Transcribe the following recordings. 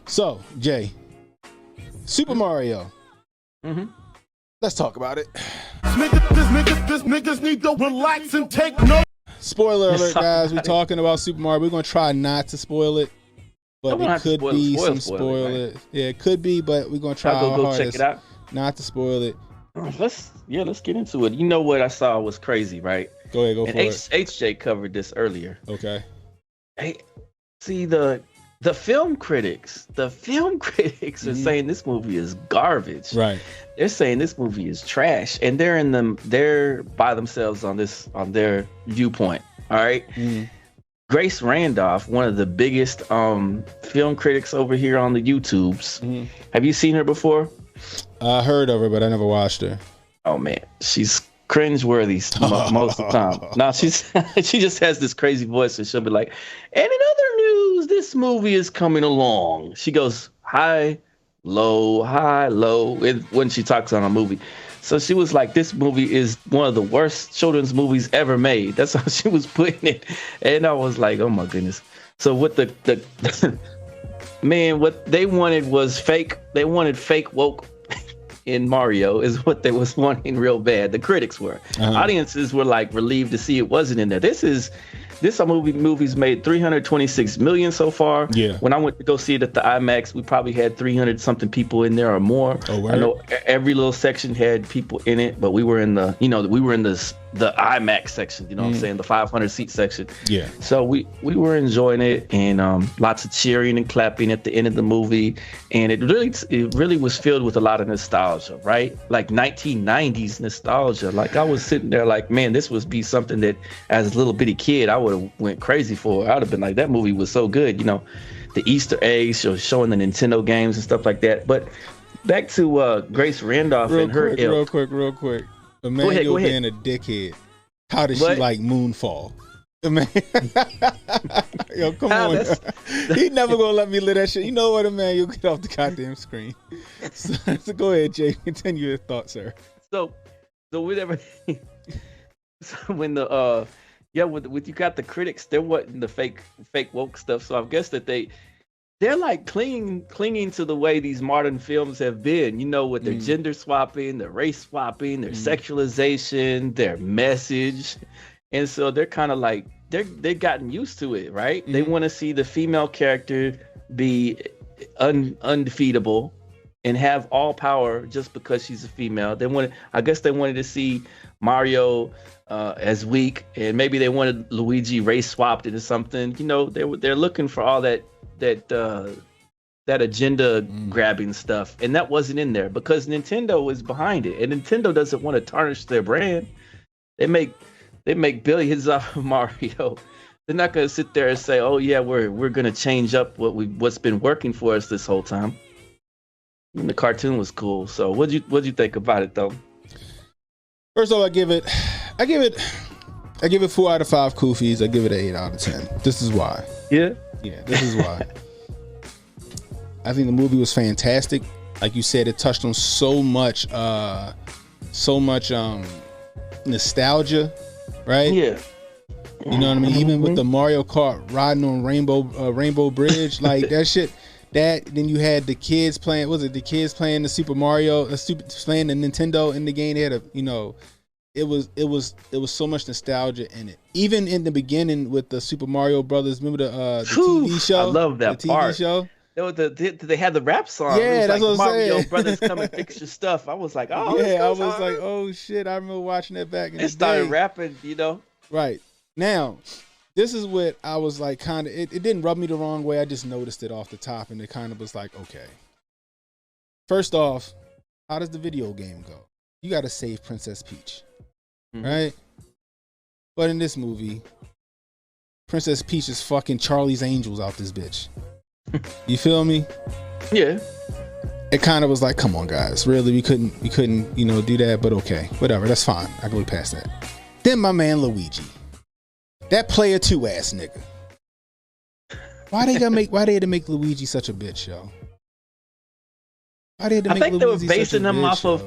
So, Jay, Super Mario. Let's talk about it. Niggas need to relax and take notes. Spoiler alert, guys. We're talking about Super Mario. We're going to try not to spoil it. But it could be some spoiler. Right? Yeah, it could be, but we're going to try our hardest check it out. Not to spoil it. Let's get into it. You know what I saw was crazy, right? Go ahead, go for it. HJ covered this earlier. Okay. Hey, see the film critics are saying this movie is garbage. Right. They're saying this movie is trash, and they're by themselves on their viewpoint. All right. Grace Randolph, one of the biggest film critics over here on the YouTubes. Have you seen her before? I heard of her, but I never watched her. Oh man, she's cringeworthy most of the time. Now she just has this crazy voice, and she'll be like, "And in other news, this movie is coming along." She goes high, low, when she talks on a movie. So she was like, "This movie is one of the worst children's movies ever made." That's how she was putting it, and I was like, "Oh my goodness!" So what the man, what they wanted was fake. They wanted fake woke in Mario is what they was wanting real bad. The critics were. Audiences were like relieved to see it wasn't in there. This movie's made $326 million so far. Yeah. When I went to go see it at the IMAX, we probably had 300 something people in there or more. Oh, I know every little section had people in it, but we were in the IMAX section, you know what I'm saying, the 500 seat section. Yeah. So we were enjoying it, and lots of cheering and clapping at the end of the movie, and it really was filled with a lot of nostalgia, right? Like 1990s nostalgia. Like I was sitting there like, man, this would be something that as a little bitty kid I would have went crazy for. I'd have been like, that movie was so good, you know, the Easter eggs showing the Nintendo games and stuff like that. But back to Grace Randolph and her ilk. Real quick. Emmanuel being a dickhead. How did she like Moonfall? Man. Yo, come on. He never gonna let me live that shit. You know what, Emmanuel? Get off the goddamn screen. So go ahead, Jay. Continue your thoughts, sir. So whenever when the with you got the critics, there wasn't the fake woke stuff. So I guess that they're like clinging to the way these modern films have been, you know, with their gender swapping, their race swapping, their sexualization, their message. And so they're kind of like, they've gotten used to it, right? They want to see the female character be undefeatable and have all power just because she's a female. I guess they wanted to see Mario as weak, and maybe they wanted Luigi race swapped into something. You know, they're looking for all that agenda grabbing stuff, and that wasn't in there because Nintendo is behind it, and Nintendo doesn't want to tarnish their brand. They make billions off of Mario. They're not going to sit there and say, "Oh yeah, we're going to change up what's been working for us this whole time." And the cartoon was cool. So what'd you think about it though? First of all, I give it 4 out of 5 Koofies. I give it an 8 out of 10. This is why. Yeah, this is why. I think the movie was fantastic. Like you said, it touched on so much nostalgia, right? Yeah. You know what I mean? Even with the Mario Kart riding on Rainbow Bridge, like that shit. Then you had the kids playing. Was it the kids playing the Super Mario? Playing the Nintendo in the game. They had it was so much nostalgia in it. Even in the beginning with the Super Mario Brothers. Remember the TV show? I love that the part. TV show. They had the rap song. Yeah, that's what I'm saying. Mario Brothers, come and fix your stuff. I was like, oh yeah, I was like, oh shit. I remember watching that back in the day. It started rapping, you know. Right now. This is what I was like, kind of, it didn't rub me the wrong way. I just noticed it off the top, and it kind of was like, okay. First off, how does the video game go? You got to save Princess Peach, right? But in this movie, Princess Peach is fucking Charlie's Angels out this bitch. You feel me? Yeah. It kind of was like, come on, guys. Really, we couldn't, do that, but okay. Whatever, that's fine. I can look past that. Then my man Luigi. That player 2 ass nigga. Why they had to make Luigi such a bitch, yo? Why they had to make Luigi they were basing him off of.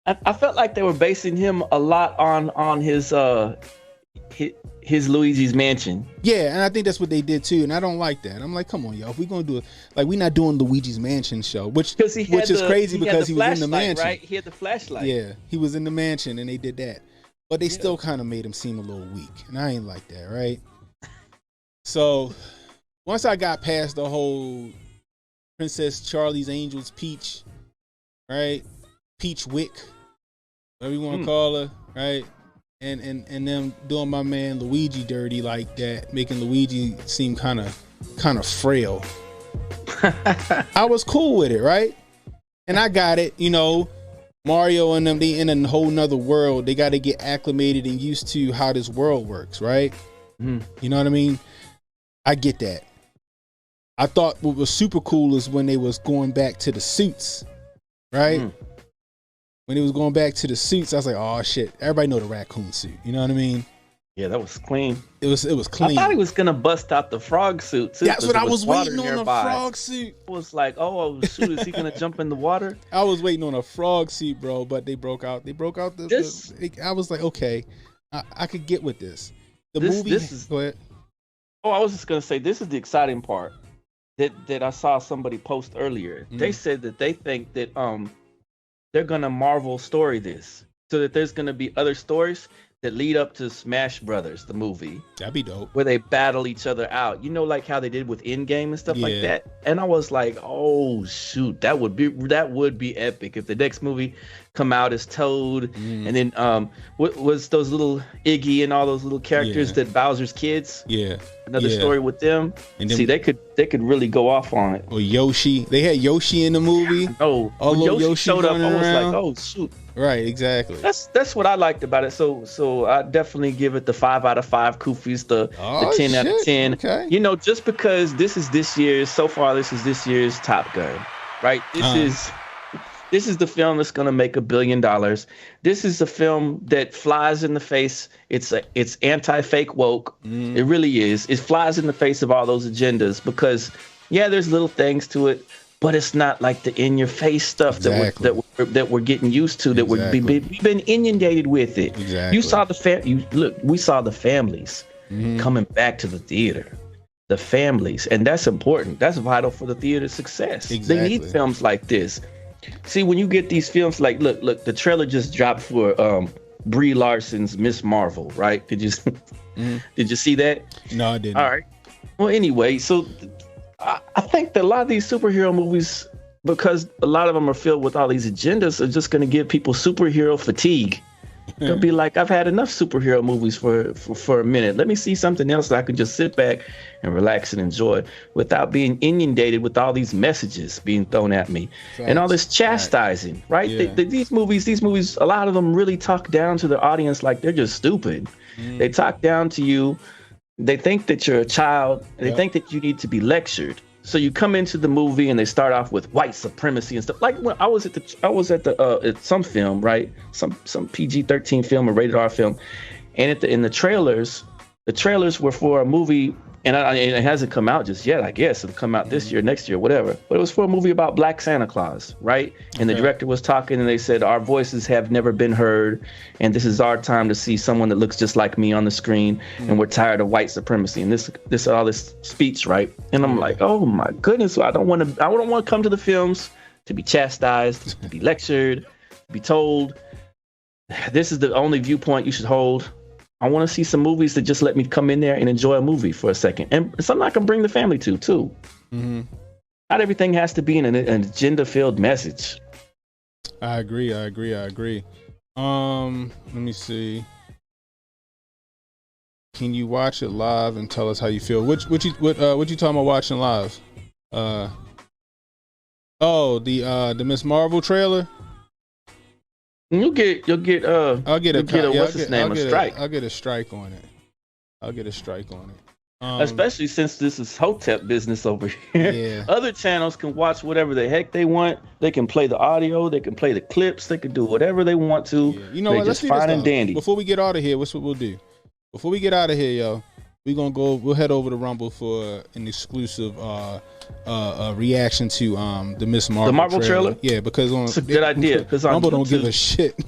I felt like they were basing him a lot on his his Luigi's Mansion. Yeah, and I think that's what they did too, and I don't like that. I'm like, come on, yo, if we're gonna do it, like, we're not doing Luigi's Mansion show, which is crazy because he was in the mansion, right? He had the flashlight. Yeah, he was in the mansion, and they did that, but they still kind of made him seem a little weak, and I ain't like that, right? So once I got past the whole Princess Charlie's Angels Peach, right? Peach Wick, whatever you want to call her, right? And them doing my man Luigi dirty like that, making Luigi seem kind of frail. I was cool with it, right? And I got it, you know, Mario and them, they in a whole nother world. They got to get acclimated and used to how this world works, right? You know what I mean? I get that. I thought what was super cool is when they was going back to the suits, right? When he was going back to the suits, I was like, "Oh shit!" Everybody know the raccoon suit. You know what I mean? Yeah, that was clean. It was clean. I thought he was gonna bust out the frog suit too. That's what I was waiting on, a frog suit. I was like, "Oh shoot, is he gonna jump in the water?" I was waiting on a frog suit, bro. But they broke out. They broke out I was like, okay, I could get with this. Go ahead. Oh, I was just gonna say, this is the exciting part that I saw somebody post earlier. They said that they think that they're gonna Marvel story this, so that there's gonna be other stories that lead up to Smash Brothers, the movie. That'd be dope. Where they battle each other out. You know, like how they did with Endgame and stuff like that. And I was like, oh shoot, that would be epic if the next movie come out as Toad, and then what was those little Iggy and all those little characters that Bowser's kids. Another story with them. And then, see, they could really go off on it. Or Yoshi. They had Yoshi in the movie. Oh, when Yoshi showed up, I was like, oh shoot. Right, exactly. That's what I liked about it. So I definitely give it the 5 out of 5 Koofies, the 10 out of 10. Okay. You know, just because this is this year's Top Gun, right? This is the film that's gonna make $1 billion. This is a film that flies in the face. It's anti-fake woke. It really is. It flies in the face of all those agendas because there's little things to it, but it's not like the in-your-face stuff that we're getting used to. That we've been inundated with it. Exactly. You saw we saw the families coming back to the theater. The families, and that's important. That's vital for the theater's success. Exactly. They need films like this. See, when you get these films, like look, the trailer just dropped for Brie Larson's Miss Marvel, right? Did you see that? No, I didn't. All right. Well, anyway, so I think that a lot of these superhero movies, because a lot of them are filled with all these agendas, are just going to give people superhero fatigue. They'll be like, I've had enough superhero movies for a minute. Let me see something else that I can just sit back and relax and enjoy without being inundated with all these messages being thrown at me. Right. And all this chastising, right? Yeah. These movies, a lot of them really talk down to the audience like they're just stupid. They talk down to you. They think that you're a child. They think that you need to be lectured. So you come into the movie and they start off with white supremacy and stuff. Like when I was at some film, right? Some PG-13 film or rated R film, and in the trailers were for a movie, and it hasn't come out just yet. I guess it'll come out this year, next year, whatever. But it was for a movie about Black Santa Claus, right? And the director was talking, and they said, our voices have never been heard, and this is our time to see someone that looks just like me on the screen, and we're tired of white supremacy and this all this speech, right? And I'm like, oh my goodness, I don't want to come to the films to be chastised, to be lectured, to be told this is the only viewpoint you should hold. I want to see some movies that just let me come in there and enjoy a movie for a second, and something I can bring the family to too. Not everything has to be an agenda-filled message. I agree. Let me see. Can you watch it live and tell us how you feel? What you talking about watching live? The Miss Marvel trailer. You'll get a strike. I'll get a strike on it. Especially since this is Hotep business over here. Yeah. Other channels can watch whatever the heck they want. They can play the audio. They can play the clips. They can do whatever they want to. Yeah. You know what? Let's do this, and dandy. Before we get out of here, what's what we'll do? Before we get out of here, yo, we'll head over to Rumble for an exclusive reaction to the Miss Marvel. The Marvel trailer? Yeah, because it's a good idea. Because Rumble don't give a shit.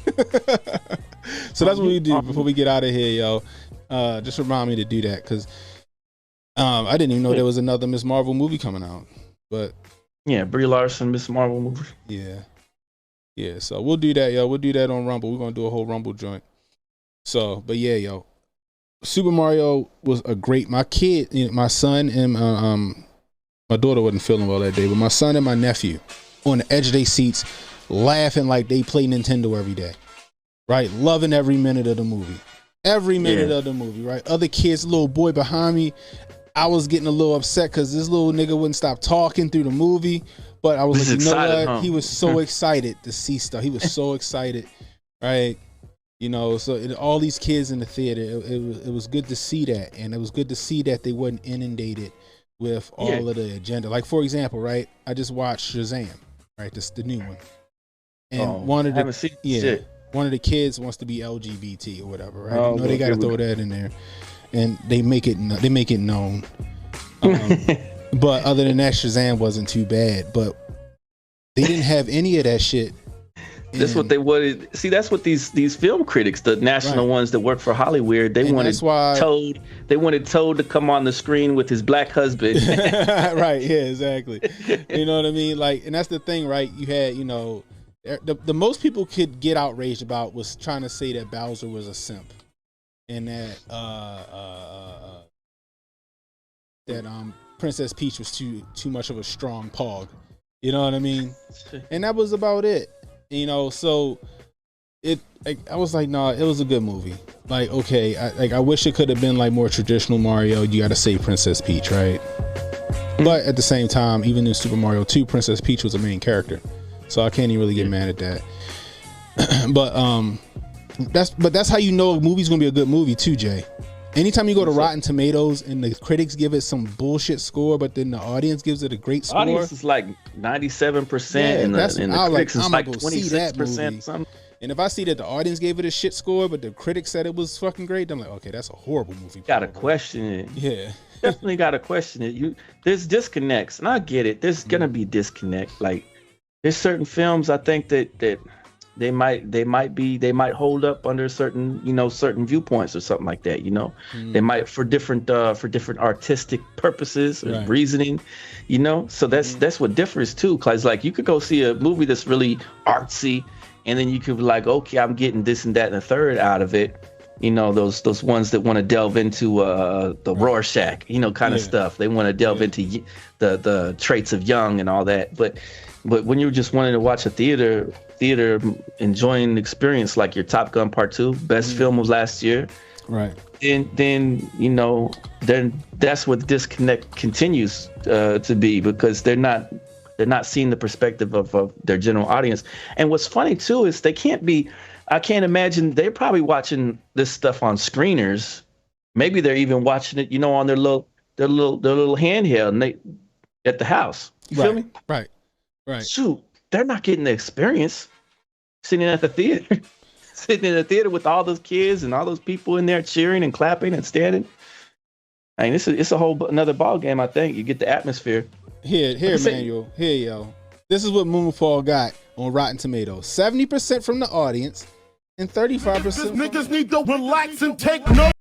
So that's what we do before we get out of here, yo. Just remind me to do that because I didn't even know there was another Miss Marvel movie coming out. But yeah, Brie Larson, Miss Marvel movie. Yeah. So we'll do that, yo. We'll do that on Rumble. We're gonna do a whole Rumble joint. So, but yeah, yo, Super Mario was a great. My kid, my son, and my daughter wasn't feeling well that day, but my son and my nephew on the edge of their seats, laughing like they play Nintendo every day, right? Loving every minute of the movie. Every minute of the movie, right? Other kids, little boy behind me, I was getting a little upset because this little nigga wouldn't stop talking through the movie. But I was like, you know what? Huh? He was so excited to see stuff. He was so excited, right? So all these kids in the theater, it was good to see that. And it was good to see that they wasn't inundated with all of the agenda. Like, for example, right? I just watched Shazam, right? This the new one. And one of the kids wants to be LGBT or whatever, right? They got to throw that in there, and they make it known. But other than that, Shazam wasn't too bad. But they didn't have any of that shit. That's what they wanted. See, that's what these film critics, the national ones that work for Hollywood, they wanted Toad to come on the screen with his black husband. Right? Yeah, exactly. You know what I mean? Like, and that's the thing, right? You had, the most people could get outraged about was trying to say that Bowser was a simp, and that Princess Peach was too much of a strong pog. You know what I mean? And that was about it. So I was like, nah, it was a good movie. Like, okay, I wish it could have been like more traditional Mario. You got to save Princess Peach, right? But at the same time, even in Super Mario 2, Princess Peach was a main character. So I can't even really get mad at that. But that's how you know a movie's gonna be a good movie too, Jay. Anytime you go to Rotten Tomatoes and the critics give it some bullshit score, but then the audience gives it a great score. Audience is like 97%, and the critics is like 26%. Something. And if I see that the audience gave it a shit score, but the critics said it was fucking great, I'm like, okay, that's a horrible movie. Gotta question it. Yeah. Definitely gotta question it. There's disconnects, and I get it. There's gonna be disconnect. Like, there's certain films I think that they might hold up under certain viewpoints or something like that. They might for different artistic purposes or reasoning. So that's what differs too. Cause like you could go see a movie that's really artsy, and then you could be like, okay, I'm getting this and that and a third out of it. Those ones that want to delve into the Rorschach, kind of stuff. They want to delve into the traits of Jung and all that. But when you're just wanting to watch a theater enjoying the experience, like your Top Gun Part 2, best film of last year, right? Then that's what the disconnect continues to be, because they're not seeing the perspective of their general audience. And what's funny too is I can't imagine they're probably watching this stuff on screeners. Maybe they're even watching it, on their little handheld and at the house. You feel me? Right. Shoot, they're not getting the experience sitting at the theater, sitting in the theater with all those kids and all those people in there cheering and clapping and standing. I mean, it's a whole another ball game. I think you get the atmosphere. Here, Manuel. Here, yo. This is what Moonfall got on Rotten Tomatoes: 70% from the audience and 35%. Niggas need to relax and take notes.